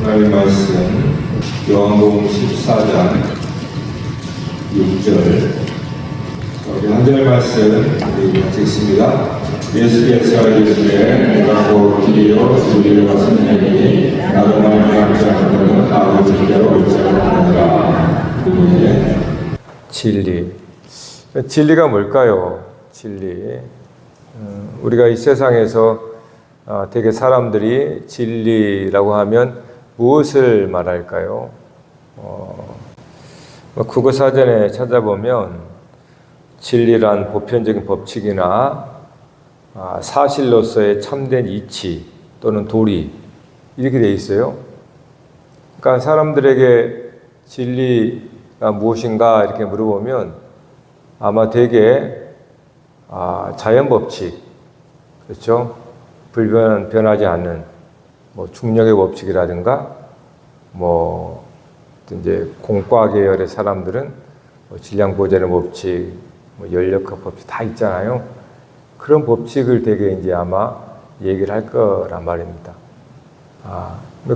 하나님 말씀 요한복음 14장 6절 우리 한 절 말씀 우리 같이 읽습니다. 예수께서 이르시되 내가 곧 길이요 진리요 생명이니 나로 말미암지 않고는 아버지께로 올 자가 없느니라. 진리가 뭘까요? 진리. 우리가 이 세상에서 되게 사람들이 진리라고 하면 무엇을 말할까요? 국어사전에 찾아보면 진리란 보편적인 법칙이나 사실로서의 참된 이치 또는 도리 이렇게 돼 있어요. 그러니까 사람들에게 진리가 무엇인가 이렇게 물어보면 아마 되게 자연 법칙, 그렇죠? 변하지 않는 중력의 법칙이라든가 이제 공과 계열의 사람들은 질량 보존의 법칙, 연력학 법칙 다 있잖아요. 그런 법칙을 되게 이제 아마 얘기를 할 거란 말입니다.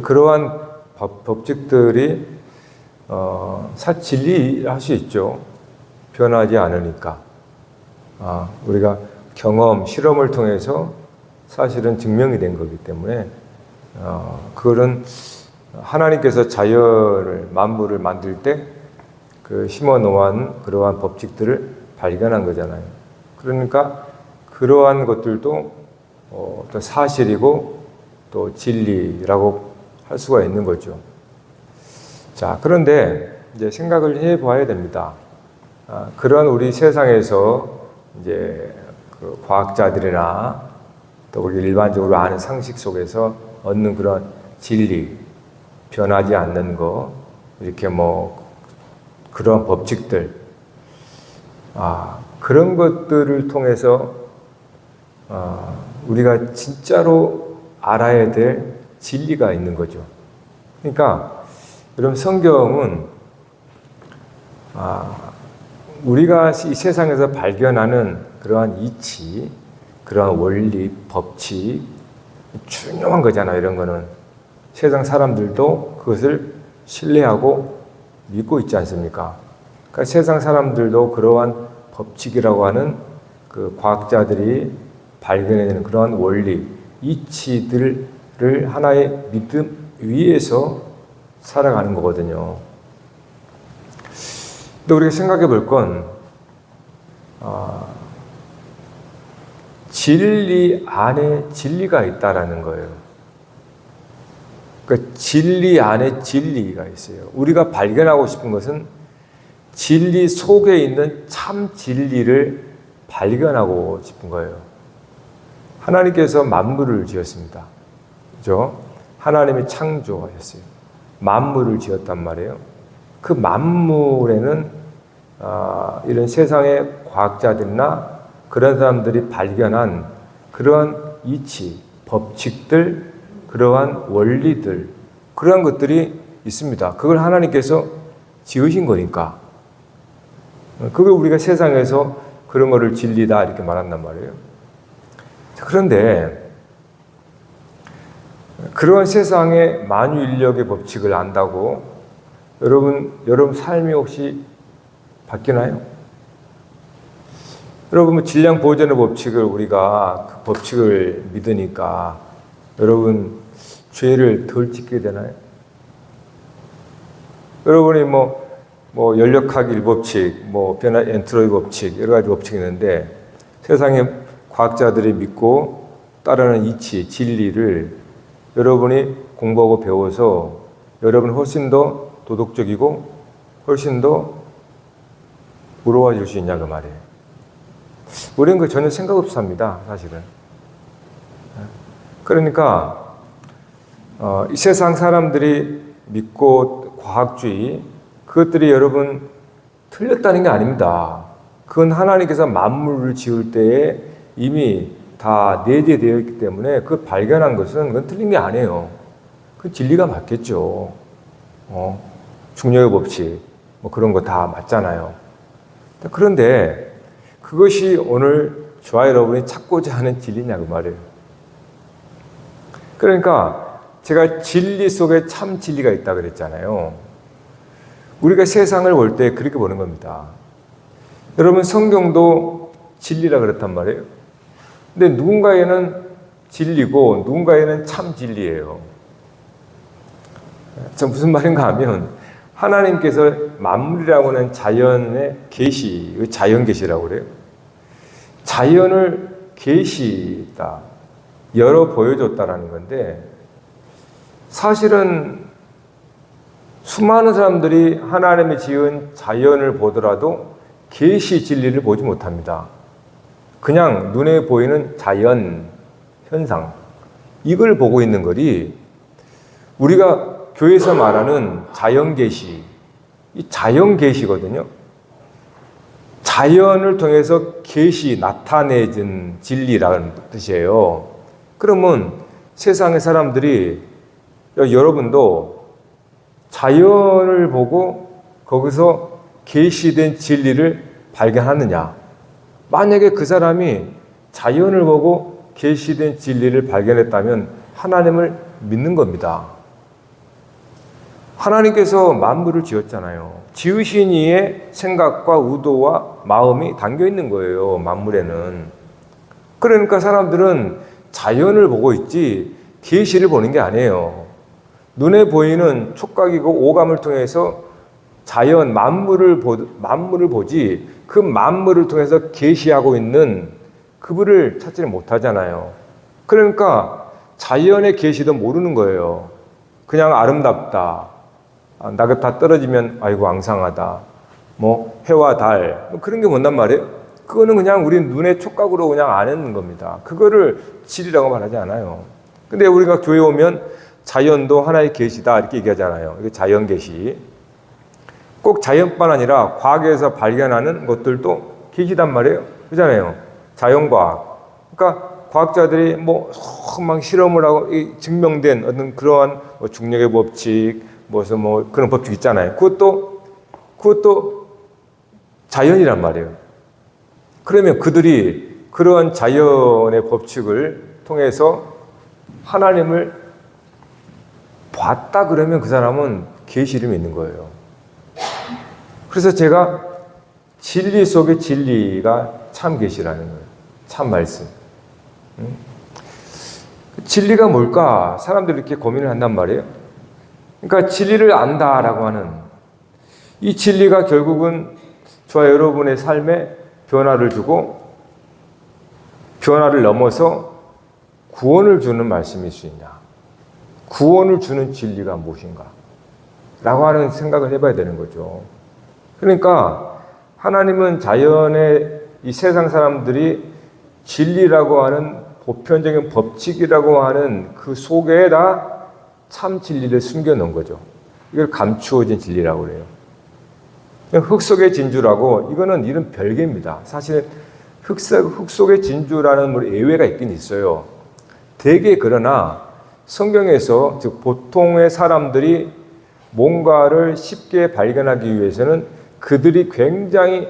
그러한 법칙들이 사실 진리할 수 있죠. 변하지 않으니까. 우리가 경험, 실험을 통해서 사실은 증명이 된 거기 때문에 그거는 하나님께서 자연을, 만물을 만들 때 그 심어 놓은 그러한 법칙들을 발견한 거잖아요. 그러니까 그러한 것들도 또 사실이고 또 진리라고 할 수가 있는 거죠. 자, 그런데 이제 생각을 해 봐야 됩니다. 그런 우리 세상에서 이제 그 과학자들이나 또 우리 일반적으로 아는 상식 속에서 얻는 그런 진리, 변하지 않는 거, 이렇게 그런 법칙들, 그런 것들을 통해서 우리가 진짜로 알아야 될 진리가 있는 거죠. 그러니까 여러분 성경은 우리가 이 세상에서 발견하는 그러한 이치, 그러한 원리, 법칙, 중요한 거잖아요. 이런 거는 세상 사람들도 그것을 신뢰하고 믿고 있지 않습니까? 그러니까 세상 사람들도 그러한 법칙이라고 하는 그 과학자들이 발견해내는 그러한 원리, 이치들을 하나의 믿음 위에서 살아가는 거거든요. 근데 우리가 생각해 볼 건, 진리 안에 진리가 있다라는 거예요. 그러니까 진리 안에 진리가 있어요. 우리가 발견하고 싶은 것은 진리 속에 있는 참 진리를 발견하고 싶은 거예요. 하나님께서 만물을 지었습니다. 그죠? 하나님이 창조하셨어요. 만물을 지었단 말이에요. 그 만물에는 이런 세상의 과학자들이나 그런 사람들이 발견한 그러한 이치, 법칙들, 그러한 원리들, 그러한 것들이 있습니다. 그걸 하나님께서 지으신 거니까. 그걸 우리가 세상에서 그런 거를 진리다 이렇게 말한단 말이에요. 그런데 그러한 세상의 만유인력의 법칙을 안다고 여러분 삶이 혹시 바뀌나요? 여러분 질량 보존의 법칙을 우리가 그 법칙을 믿으니까 여러분 죄를 덜 짓게 되나요? 여러분이 연력학 1법칙, 변화 엔트로피 법칙 여러 가지 법칙이 있는데 세상의 과학자들이 믿고 따르는 이치, 진리를 여러분이 공부하고 배워서 여러분 훨씬 더 도덕적이고 훨씬 더 부러워질 수 있냐 그 말이에요. 우리는 그 전혀 생각 없이 삽니다, 사실은. 그러니까 이 세상 사람들이 믿고 과학주의 그것들이 여러분 틀렸다는 게 아닙니다. 그건 하나님께서 만물을 지을 때에 이미 다 내재되어 있기 때문에 그 발견한 것은 그건 틀린 게 아니에요. 그 진리가 맞겠죠. 중력의 법칙 그런 거 다 맞잖아요. 그런데 그것이 오늘 저와 여러분이 찾고자 하는 진리냐 그 말이에요. 그러니까 제가 진리 속에 참 진리가 있다 그랬잖아요. 우리가 세상을 볼 때 그렇게 보는 겁니다. 여러분, 성경도 진리라 그랬단 말이에요. 근데 누군가에는 진리고 누군가에는 참 진리예요. 저 무슨 말인가 하면 하나님께서 만물이라고 하는 자연의 계시, 자연 계시라고 그래요. 자연을 계시다, 열어 보여줬다라는 건데, 사실은 수많은 사람들이 하나님이 지은 자연을 보더라도 계시 진리를 보지 못합니다. 그냥 눈에 보이는 자연 현상, 이걸 보고 있는 거지, 우리가 교회에서 말하는 자연 계시, 이 자연 계시거든요. 자연을 통해서 계시, 나타내진 진리라는 뜻이에요. 그러면 세상의 사람들이, 여러분도 자연을 보고 거기서 계시된 진리를 발견하느냐? 만약에 그 사람이 자연을 보고 계시된 진리를 발견했다면 하나님을 믿는 겁니다. 하나님께서 만물을 지었잖아요. 지으신 이의 생각과 의도와 마음이 담겨 있는 거예요, 만물에는. 그러니까 사람들은 자연을 보고 있지 계시를 보는 게 아니에요. 눈에 보이는 촉각이고 오감을 통해서 자연, 만물을 보지, 그 만물을 통해서 계시하고 있는 그분을 찾지를 못하잖아요. 그러니까 자연의 계시도 모르는 거예요. 그냥 아름답다, 나긋다 떨어지면 아이고 앙상하다, 뭐 해와 달, 그런 게 뭔단 말이에요. 그거는 그냥 우리 눈의 촉각으로 그냥 아는 겁니다. 그거를 진리라고 말하지 않아요. 근데 우리가 교회 오면 자연도 하나의 계시다 이렇게 얘기하잖아요. 이게 자연 계시. 꼭 자연뿐 아니라 과학에서 발견하는 것들도 계시단 말이에요. 그렇잖아요. 자연과학. 그러니까 과학자들이 막 실험을 하고 증명된 어떤 그러한 중력의 법칙, 무슨 그런 법칙 있잖아요. 그것도 자연이란 말이에요. 그러면 그들이 그러한 자연의 법칙을 통해서 하나님을 봤다 그러면 그 사람은 계시를 믿는 거예요. 그래서 제가 진리 속의 진리가 참 계시라는 거예요. 참 말씀. 진리가 뭘까? 사람들이 이렇게 고민을 한단 말이에요. 그러니까 진리를 안다라고 하는 이 진리가 결국은 저와 여러분의 삶에 변화를 주고 변화를 넘어서 구원을 주는 말씀일 수 있냐? 구원을 주는 진리가 무엇인가? 라고 하는 생각을 해봐야 되는 거죠. 그러니까 하나님은 자연의 이 세상 사람들이 진리라고 하는 보편적인 법칙이라고 하는 그 속에다 참 진리를 숨겨놓은 거죠. 이걸 감추어진 진리라고 그래요. 흙 속의 진주라고, 이거는 이런 별개입니다. 사실 흙 속의 진주라는 예외가 있긴 있어요. 대개 그러나 성경에서, 즉 보통의 사람들이 뭔가를 쉽게 발견하기 위해서는 그들이 굉장히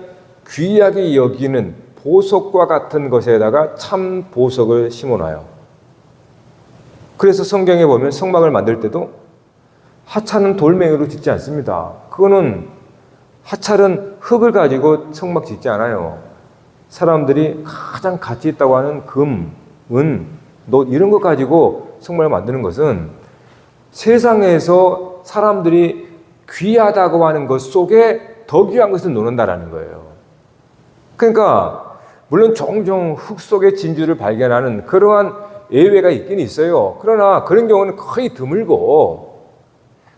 귀하게 여기는 보석과 같은 것에다가 참 보석을 심어놔요. 그래서 성경에 보면 성막을 만들 때도 하찮은 돌멩이로 짓지 않습니다. 그거는 하찮은 흙을 가지고 성막 짓지 않아요. 사람들이 가장 가치 있다고 하는 금, 은, 너 이런 것 가지고 성막을 만드는 것은 세상에서 사람들이 귀하다고 하는 것 속에 더 귀한 것을 놓는다라는 거예요. 그러니까 물론 종종 흙 속의 진주를 발견하는 그러한 예외가 있긴 있어요. 그러나 그런 경우는 거의 드물고,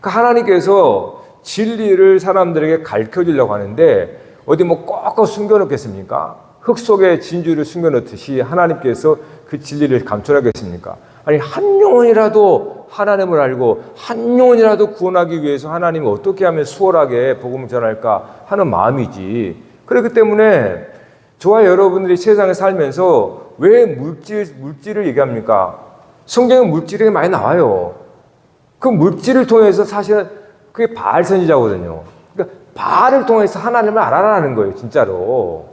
그러니까 하나님께서 진리를 사람들에게 가르쳐주려고 하는데 어디 꽉꽉 숨겨놓겠습니까? 흙 속에 진주를 숨겨놓듯이 하나님께서 그 진리를 감춰라겠습니까? 아니, 한 영혼이라도 하나님을 알고 한 영혼이라도 구원하기 위해서 하나님이 어떻게 하면 수월하게 복음을 전할까 하는 마음이지. 그렇기 때문에 저와 여러분들이 세상에 살면서 왜 물질을 얘기합니까? 성경에 물질이 많이 나와요. 그 물질을 통해서 사실 그게 바알 선지자거든요. 그러니까 바알을 통해서 하나님을 알아라는 거예요, 진짜로.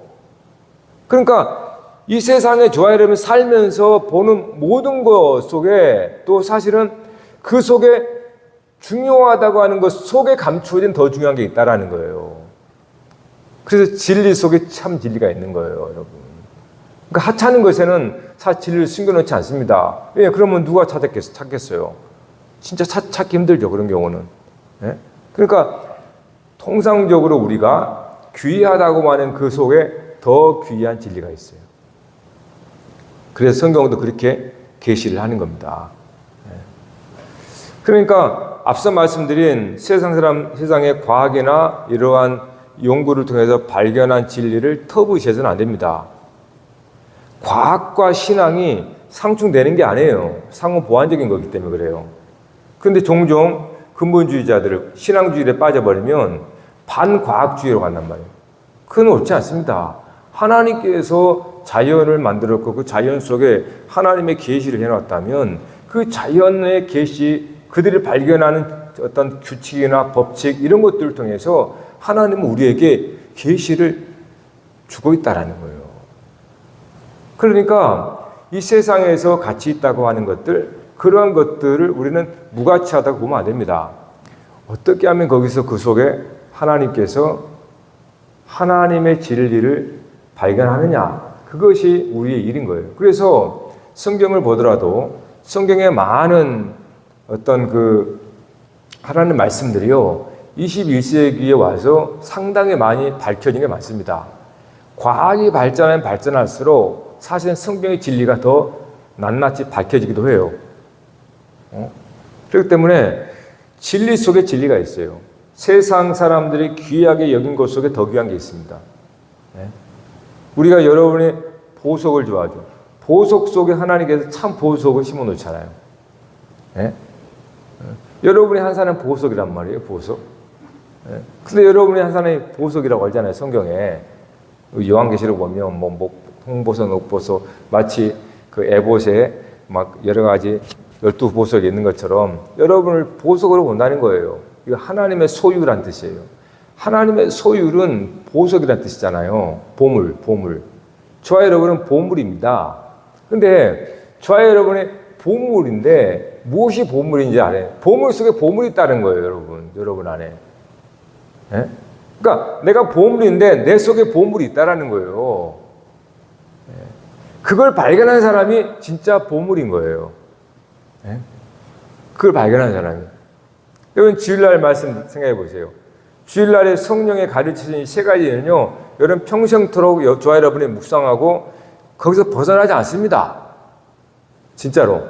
그러니까 이 세상에 저와 여러분이 살면서 보는 모든 것 속에 또 사실은 그 속에 중요하다고 하는 것 속에 감추어진 더 중요한 게 있다라는 거예요. 그래서 진리 속에 참 진리가 있는 거예요, 여러분. 그러니까 하찮은 것에는 사실 진리를 숨겨놓지 않습니다. 왜? 그러면 누가 찾겠어요? 진짜 찾기 힘들죠, 그런 경우는. 예? 그러니까 통상적으로 우리가 귀하다고 하는 그 속에 더 귀한 진리가 있어요. 그래서 성경도 그렇게 계시를 하는 겁니다. 예. 그러니까 앞서 말씀드린 세상의 과학이나 이러한 연구를 통해서 발견한 진리를 터부시해서는 안 됩니다. 과학과 신앙이 상충되는 게 아니에요. 상호 보완적인 거기 때문에 그래요. 그런데 종종 근본주의자들을 신앙주의에 빠져버리면 반과학주의로 간단 말이에요. 그건 옳지 않습니다. 하나님께서 자연을 만들었고 그 자연 속에 하나님의 계시를 해놨다면 그 자연의 계시, 그들이 발견하는 어떤 규칙이나 법칙 이런 것들을 통해서 하나님은 우리에게 계시를 주고 있다라는 거예요. 그러니까 이 세상에서 가치 있다고 하는 것들, 그러한 것들을 우리는 무가치하다고 보면 안 됩니다. 어떻게 하면 거기서 그 속에 하나님께서 하나님의 진리를 발견하느냐, 그것이 우리의 일인 거예요. 그래서 성경을 보더라도 성경의 많은 어떤 그 하나님 말씀들이요, 21세기에 와서 상당히 많이 밝혀진 게 많습니다. 과학이 발전하면 발전할수록 사실은 성경의 진리가 더 낱낱이 밝혀지기도 해요. 그렇기 때문에 진리 속에 진리가 있어요. 세상 사람들이 귀하게 여긴 것 속에 더 귀한 게 있습니다. 우리가 여러분이 보석을 좋아하죠. 보석 속에 하나님께서 참 보석을 심어 놓잖아요. 여러분이 한 사람은 보석이란 말이에요, 보석. 근데 여러분이 한 사람이 보석이라고 하잖아요, 성경에. 요한계시록 보면 뭐 홍보석, 옥보석, 마치 그 에봇에 막 여러 가지 12보석이 있는 것처럼 여러분을 보석으로 본다는 거예요. 이거 하나님의 소유란 뜻이에요. 하나님의 소유는 보석이란 뜻이잖아요. 보물. 저와 여러분은 보물입니다. 근데 저와 여러분의 보물인데 무엇이 보물인지 알아요? 보물 속에 보물이 있다는 거예요, 여러분 안에. 그러니까 내가 보물인데 내 속에 보물이 있다라는 거예요. 그걸 발견한 사람이 진짜 보물인 거예요. 그걸 발견한 사람이. 여러분 주일날 말씀 생각해 보세요. 주일날에 성령의 가르치신 세 가지는요, 여러분 평생토록 저와 여러분이 묵상하고 거기서 벗어나지 않습니다. 진짜로.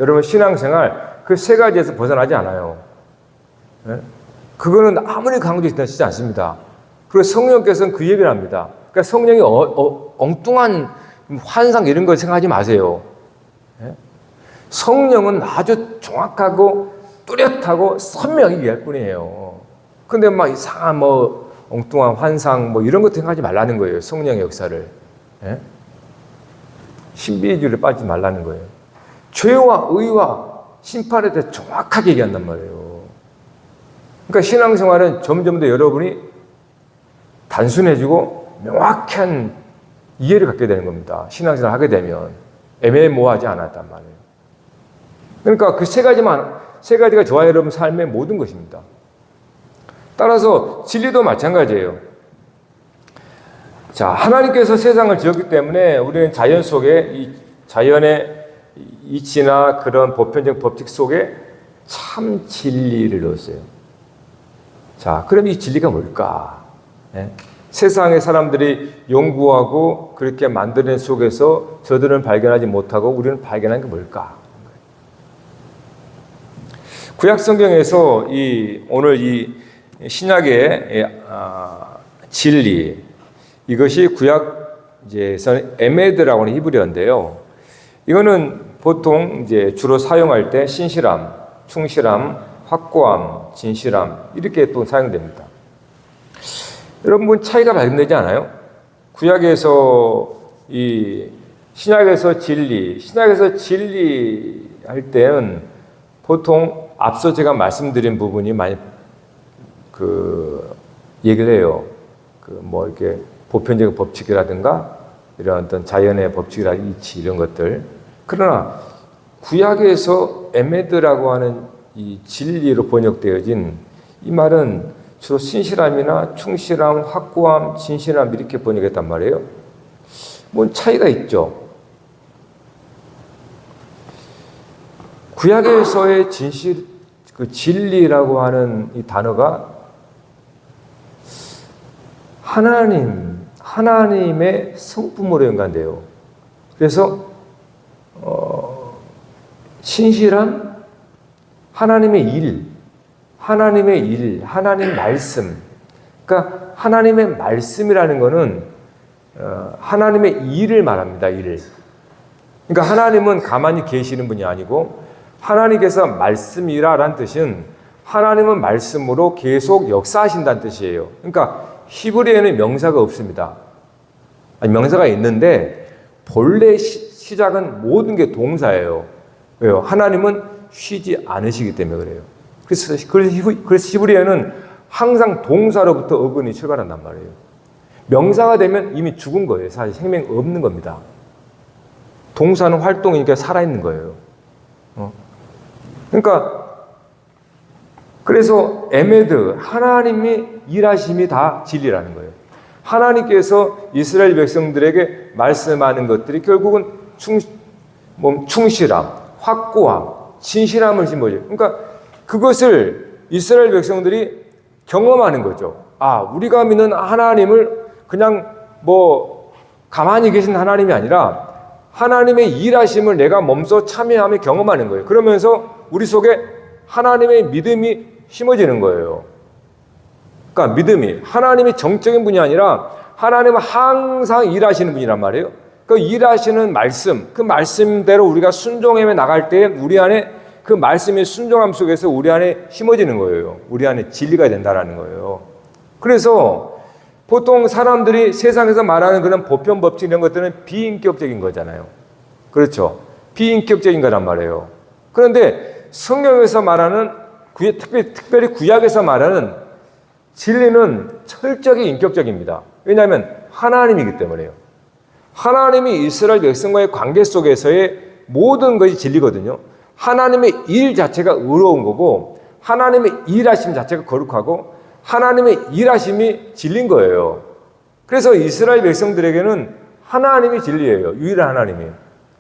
여러분 신앙생활 그 세 가지에서 벗어나지 않아요. 그거는 아무리 강조하시지 않습니다. 그리고 성령께서는 그 얘기를 합니다. 그러니까 성령이 엉뚱한 환상 이런 걸 생각하지 마세요. 성령은 아주 정확하고 뚜렷하고 선명히 얘기할 뿐이에요. 근데 막 이상한 엉뚱한 환상 이런 거 생각하지 말라는 거예요. 성령의 역사를. 신비주의를 빠지지 말라는 거예요. 죄와 의와 심판에 대해 정확하게 얘기한단 말이에요. 그러니까 신앙생활은 점점 더 여러분이 단순해지고 명확한 이해를 갖게 되는 겁니다. 신앙생활을 하게 되면 애매모호하지 않았단 말이에요. 그러니까 그 세 가지가 저와 여러분 삶의 모든 것입니다. 따라서 진리도 마찬가지예요. 자, 하나님께서 세상을 지었기 때문에 우리는 자연 속에 이 자연의 이치나 그런 보편적 법칙 속에 참 진리를 넣었어요. 자, 그럼 이 진리가 뭘까? 세상의 사람들이 연구하고 그렇게 만드는 속에서 저들은 발견하지 못하고 우리는 발견한 게 뭘까? 구약 성경에서 오늘 이 신약의 진리, 이것이 구약에서는 에메드라고 하는 히브리어인데요. 이거는 보통 이제 주로 사용할 때 신실함, 충실함, 확고함, 진실함 이렇게 또 사용됩니다. 여러분 차이가 발견되지 않아요? 구약에서 신약에서 진리 할 때는 보통 앞서 제가 말씀드린 부분이 많이 얘기를 해요. 이렇게 보편적인 법칙이라든가 이런 어떤 자연의 법칙이라든가 이치 이런 것들. 그러나 구약에서 에메드라고 하는 이 진리로 번역되어진 이 말은 주로 신실함이나 충실함, 확고함, 진실함 이렇게 번역했단 말이에요. 뭔 차이가 있죠. 구약에서의 그 진리라고 하는 이 단어가 하나님의 성품으로 연관돼요. 그래서 신실함, 하나님의 일, 하나님 말씀. 그러니까 하나님의 말씀이라는 것은 하나님의 일을 말합니다. 일. 그러니까 하나님은 가만히 계시는 분이 아니고 하나님께서 말씀이라라는 뜻은 하나님은 말씀으로 계속 역사하신다는 뜻이에요. 그러니까 히브리어에는 명사가 없습니다. 아니, 명사가 있는데 본래 시작은 모든 게 동사예요. 왜요? 하나님은 쉬지 않으시기 때문에 그래요. 그래서 히브리어는 항상 동사로부터 어근이 출발한단 말이에요. 명사가 되면 이미 죽은 거예요. 사실 생명 없는 겁니다. 동사는 활동이니까 살아있는 거예요. 그러니까 그래서 에메드, 하나님이 일하심이 다 진리라는 거예요. 하나님께서 이스라엘 백성들에게 말씀하는 것들이 결국은 충실함, 확고함, 진실함을 심어줘요. 그러니까 그것을 이스라엘 백성들이 경험하는 거죠. 아, 우리가 믿는 하나님을 그냥 가만히 계신 하나님이 아니라 하나님의 일하심을 내가 몸소 참여하며 경험하는 거예요. 그러면서 우리 속에 하나님의 믿음이 심어지는 거예요. 그러니까 믿음이 하나님이 정적인 분이 아니라 하나님은 항상 일하시는 분이란 말이에요. 그 일하시는 말씀, 그 말씀대로 우리가 순종해 나갈 때 우리 안에 그 말씀의 순종함 속에서 우리 안에 심어지는 거예요. 우리 안에 진리가 된다라는 거예요. 그래서 보통 사람들이 세상에서 말하는 그런 보편 법칙 이런 것들은 비인격적인 거잖아요. 그렇죠? 비인격적인 거란 말이에요. 그런데 성경에서 말하는 특별히 구약에서 말하는 진리는 철저하게 인격적입니다. 왜냐하면 하나님이기 때문에요. 하나님이 이스라엘 백성과의 관계 속에서의 모든 것이 진리거든요. 하나님의 일 자체가 의로운 거고 하나님의 일하심 자체가 거룩하고 하나님의 일하심이 진리인 거예요. 그래서 이스라엘 백성들에게는 하나님이 진리예요. 유일한 하나님이에요.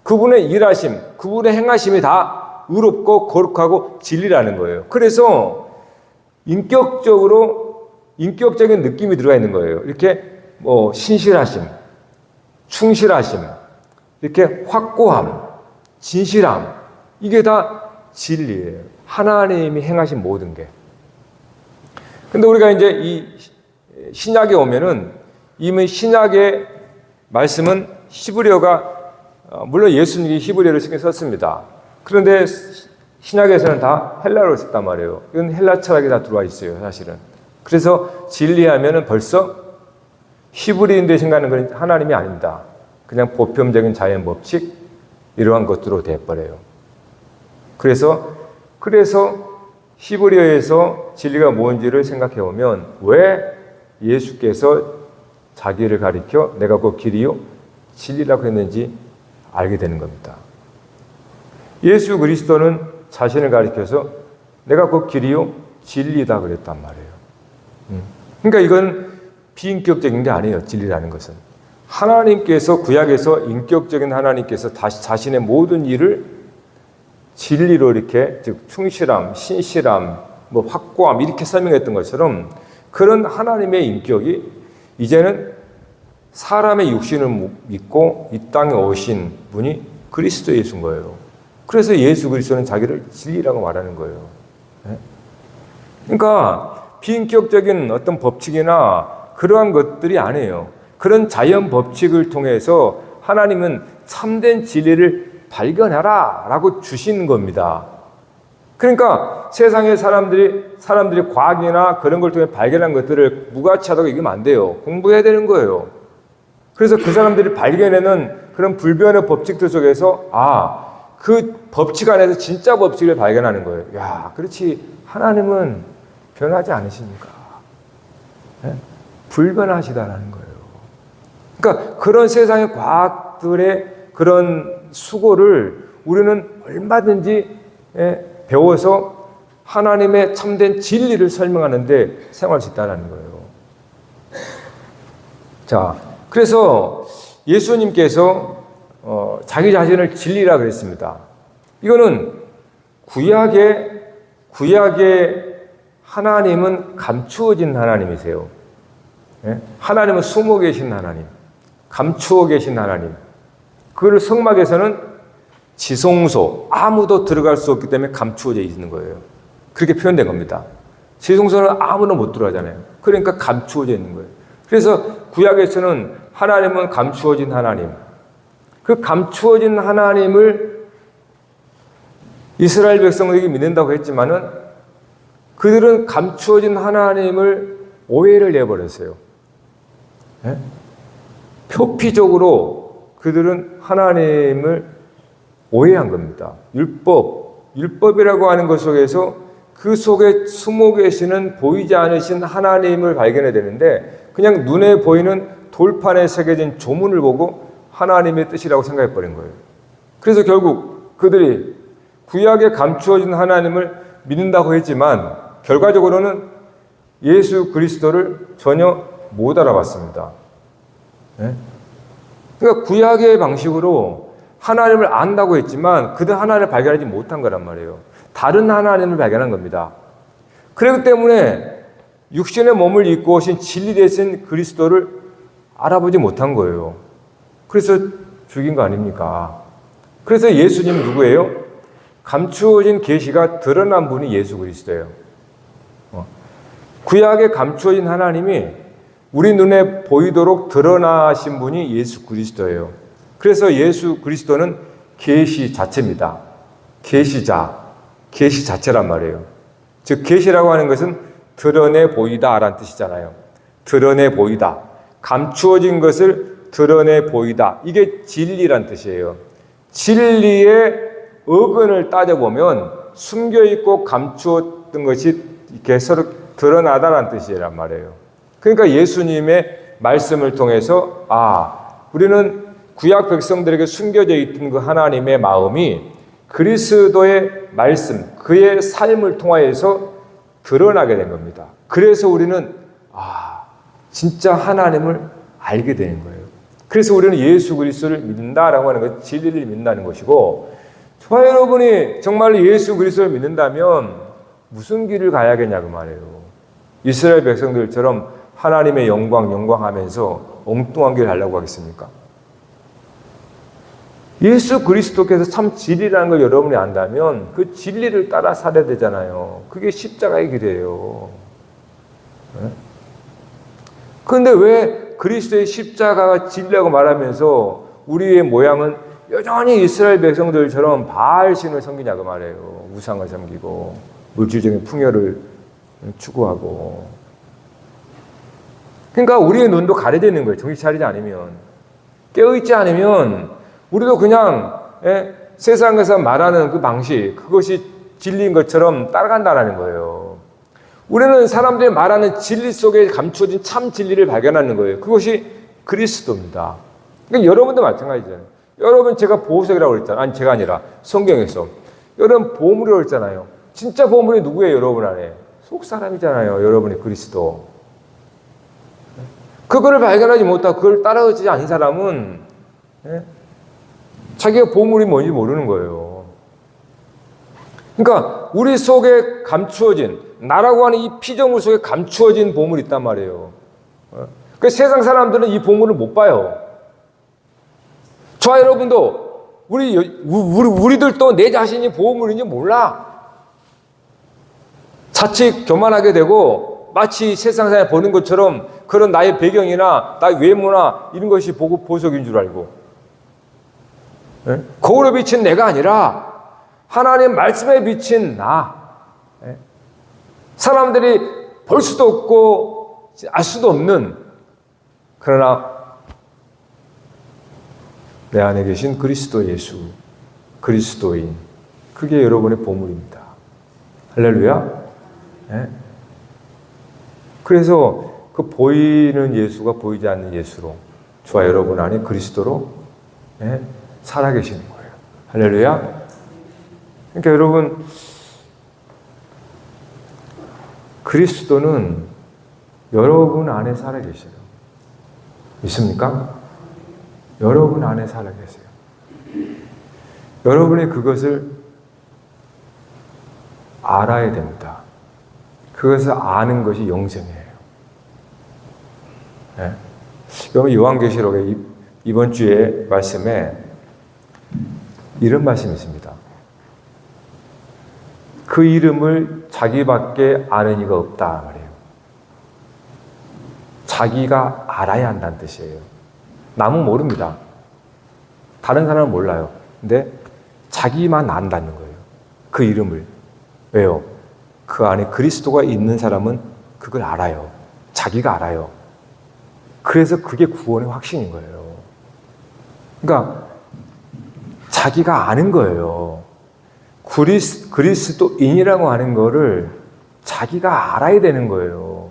그분의 일하심, 그분의 행하심이 다 의롭고 거룩하고 진리라는 거예요. 그래서 인격적인 느낌이 들어가 있는 거예요. 이렇게 신실하심, 충실하심, 이렇게 확고함, 진실함, 이게 다 진리예요. 하나님이 행하신 모든 게. 근데 우리가 이제 이 신약에 오면은 이미 신약의 말씀은 히브리어가 물론 예수님이 히브리어를 신경 썼습니다. 그런데 신약에서는 다 헬라어로 썼단 말이에요. 이건 헬라 철학이 다 들어와 있어요, 사실은. 그래서 진리하면은 벌써 히브리인들이 생각하는 건 하나님이 아닙니다. 그냥 보편적인 자연 법칙 이러한 것들로 돼버려요. 그래서 히브리어에서 진리가 뭔지를 생각해 보면 왜 예수께서 자기를 가리켜 내가 그 길이요 진리라고 했는지 알게 되는 겁니다. 예수 그리스도는 자신을 가리켜서 내가 그 길이요 진리다 그랬단 말이에요. 그러니까 이건 비인격적인 게 아니에요. 진리라는 것은 하나님께서 구약에서 인격적인 하나님께서 다시 자신의 모든 일을 진리로 이렇게 즉 충실함, 신실함, 확고함 이렇게 설명했던 것처럼 그런 하나님의 인격이 이제는 사람의 육신을 믿고 이 땅에 오신 분이 그리스도 예수인 거예요. 그래서 예수 그리스도는 자기를 진리라고 말하는 거예요. 그러니까 비인격적인 어떤 법칙이나 그러한 것들이 아니에요. 그런 자연 법칙을 통해서 하나님은 참된 진리를 발견하라 라고 주신 겁니다. 그러니까 세상의 사람들이 과학이나 그런 걸 통해 발견한 것들을 무가치하다고 얘기하면 안 돼요. 공부해야 되는 거예요. 그래서 그 사람들이 발견하는 그런 불변의 법칙들 속에서 그 법칙 안에서 진짜 법칙을 발견하는 거예요. 야, 그렇지. 하나님은 변하지 않으십니까? 불변하시다라는 거예요. 그러니까 그런 세상의 과학들의 그런 수고를 우리는 얼마든지 배워서 하나님의 참된 진리를 설명하는데 사용할 수 있다는 거예요. 자, 그래서 예수님께서 자기 자신을 진리라 그랬습니다. 이거는 구약의 하나님은 감추어진 하나님이세요. 예? 하나님은 숨어 계신 하나님, 감추어 계신 하나님. 그걸 성막에서는 지성소, 아무도 들어갈 수 없기 때문에 감추어져 있는 거예요. 그렇게 표현된 겁니다. 지성소는 아무나 못 들어가잖아요. 그러니까 감추어져 있는 거예요. 그래서 구약에서는 하나님은 감추어진 하나님, 그 감추어진 하나님을 이스라엘 백성에게 믿는다고 했지만은 그들은 감추어진 하나님을 오해를 내버렸어요. 예? 표피적으로 그들은 하나님을 오해한 겁니다. 율법이라고 하는 것 속에서 그 속에 숨어 계시는 보이지 않으신 하나님을 발견해야 되는데 그냥 눈에 보이는 돌판에 새겨진 조문을 보고 하나님의 뜻이라고 생각해버린 거예요. 그래서 결국 그들이 구약에 감추어진 하나님을 믿는다고 했지만 결과적으로는 예수 그리스도를 전혀 못 알아봤습니다. 네? 그러니까 구약의 방식으로 하나님을 안다고 했지만 그들 하나님을 발견하지 못한 거란 말이에요. 다른 하나님을 발견한 겁니다. 그렇기 때문에 육신의 몸을 입고 오신 진리 대신 그리스도를 알아보지 못한 거예요. 그래서 죽인 거 아닙니까? 그래서 예수님은 누구예요? 감추어진 계시가 드러난 분이 예수 그리스도예요. 구약에 감추어진 하나님이 우리 눈에 보이도록 드러나신 분이 예수 그리스도예요. 그래서 예수 그리스도는 계시 자체입니다. 계시자, 계시 자체란 말이에요. 즉 계시라고 하는 것은 드러내 보이다라는 뜻이잖아요. 드러내 보이다. 감추어진 것을 드러내 보이다. 이게 진리란 뜻이에요. 진리의 어근을 따져보면 숨겨있고 감추었던 것이 이렇게 서로 드러나다라는 뜻이란 말이에요. 그러니까 예수님의 말씀을 통해서 우리는 구약 백성들에게 숨겨져 있던 그 하나님의 마음이 그리스도의 말씀, 그의 삶을 통하여서 드러나게 된 겁니다. 그래서 우리는 진짜 하나님을 알게 되는 거예요. 그래서 우리는 예수 그리스도를 믿는다라고 하는 것, 진리를 믿는다는 것이고, 저와 여러분이 정말 예수 그리스도를 믿는다면 무슨 길을 가야겠냐고 말해요. 이스라엘 백성들처럼 하나님의 영광하면서 엉뚱한 길을 하려고 하겠습니까? 예수 그리스도께서 참 진리라는 걸 여러분이 안다면 그 진리를 따라 살아야 되잖아요. 그게 십자가의 길이에요. 그런데 왜 그리스도의 십자가가 진리라고 말하면서 우리의 모양은 여전히 이스라엘 백성들처럼 바알신을 섬기냐고 말해요. 우상을 섬기고 물질적인 풍요를 추구하고. 그러니까 우리의 눈도 가려져 있는 거예요. 정신 차리지 않으면. 깨어있지 않으면 우리도 그냥 세상에서 말하는 그 방식, 그것이 진리인 것처럼 따라간다는 거예요. 우리는 사람들이 말하는 진리 속에 감추어진 참 진리를 발견하는 거예요. 그것이 그리스도입니다. 그러니까 여러분도 마찬가지잖아요. 여러분 제가 보석이라고 그랬잖아요. 아니 제가 아니라 성경에서. 여러분 보물이라고 그랬잖아요. 진짜 보물이 누구예요? 여러분 안에. 속사람이잖아요. 여러분이 그리스도. 그거를 발견하지 못하고 그걸 따라가지 않은 사람은 자기가 보물이 뭔지 모르는 거예요. 그러니까 우리 속에 감추어진, 나라고 하는 이 피조물 속에 감추어진 보물이 있단 말이에요. 그 세상 사람들은 이 보물을 못 봐요. 저와 여러분도 우리들도 내 자신이 보물인지 몰라. 자칫 교만하게 되고 마치 세상 사람이 보는 것처럼 그런 나의 배경이나 나의 외모나 이런 것이 보석인 줄 알고. 거울에 비친 내가 아니라 하나님 말씀에 비친 나. 사람들이 볼 수도 없고 알 수도 없는, 그러나 내 안에 계신 그리스도 예수, 그리스도인, 그게 여러분의 보물입니다. 할렐루야. 그래서 그 보이는 예수가 보이지 않는 예수로, 저와 여러분 안에 그리스도로 살아계시는 거예요. 할렐루야. 그러니까 여러분, 그리스도는 여러분 안에 살아 계세요. 믿습니까? 여러분 안에 살아 계세요. 여러분이 그것을 알아야 됩니다. 그것을 아는 것이 영생이에요. 네. 여러분 요한계시록의 이번 주에 말씀에 이런 말씀이 있습니다. 그 이름을 자기밖에 아는 이가 없다 말이에요. 자기가 알아야 한다는 뜻이에요. 남은 모릅니다. 다른 사람은 몰라요. 근데 자기만 안다는 거예요. 그 이름을. 왜요? 그 안에 그리스도가 있는 사람은 그걸 알아요. 자기가 알아요. 그래서 그게 구원의 확신인 거예요. 그러니까 자기가 아는 거예요. 그리스도인이라고 하는 거를 자기가 알아야 되는 거예요.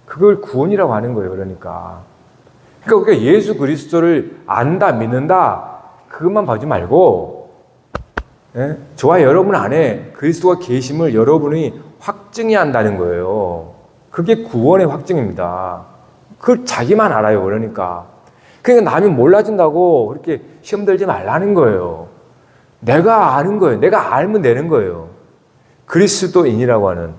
그걸 구원이라고 하는 거예요. 그러니까 우리가 예수 그리스도를 안다, 믿는다 그것만 보지 말고 저와 여러분 안에 그리스도가 계심을 여러분이 확증해야 한다는 거예요. 그게 구원의 확증입니다. 그걸 자기만 알아요. 그러니까 남이 몰라준다고 그렇게 시험 들지 말라는 거예요. 내가 아는 거예요. 내가 알면 되는 거예요. 그리스도인이라고 하는.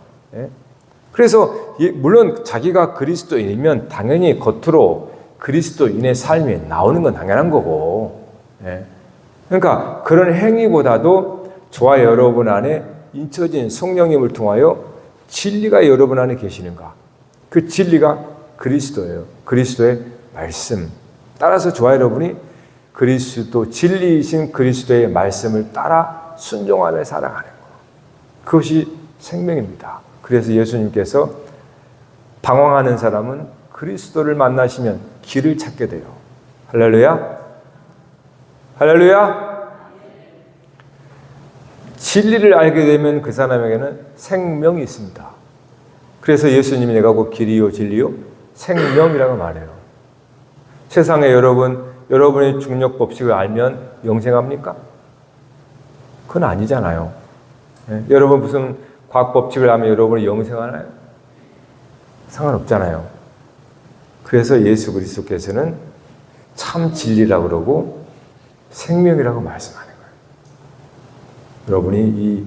그래서 물론 자기가 그리스도인이면 당연히 겉으로 그리스도인의 삶이 나오는 건 당연한 거고. 그러니까 그런 행위보다도 저와 여러분 안에 인쳐진 성령님을 통하여 진리가 여러분 안에 계시는가. 그 진리가 그리스도예요. 그리스도의 말씀. 따라서 저와 여러분이 그리스도, 진리이신 그리스도의 말씀을 따라 순종하며 살아가는 것. 그것이 생명입니다. 그래서 예수님께서 방황하는 사람은 그리스도를 만나시면 길을 찾게 돼요. 할렐루야. 할렐루야. 진리를 알게 되면 그 사람에게는 생명이 있습니다. 그래서 예수님이 내가 곧 길이요 진리요 생명이라고 말해요. 세상에 여러분의 중력 법칙을 알면 영생합니까? 그건 아니잖아요. 여러분 무슨 과학 법칙을 알면 여러분이 영생하나요? 상관없잖아요. 그래서 예수 그리스도께서는 참 진리라고 그러고 생명이라고 말씀하는 거예요. 여러분이 이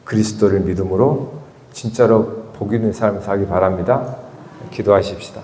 그리스도를 믿음으로 진짜로 복 있는 삶을 살기 바랍니다. 기도하십시다.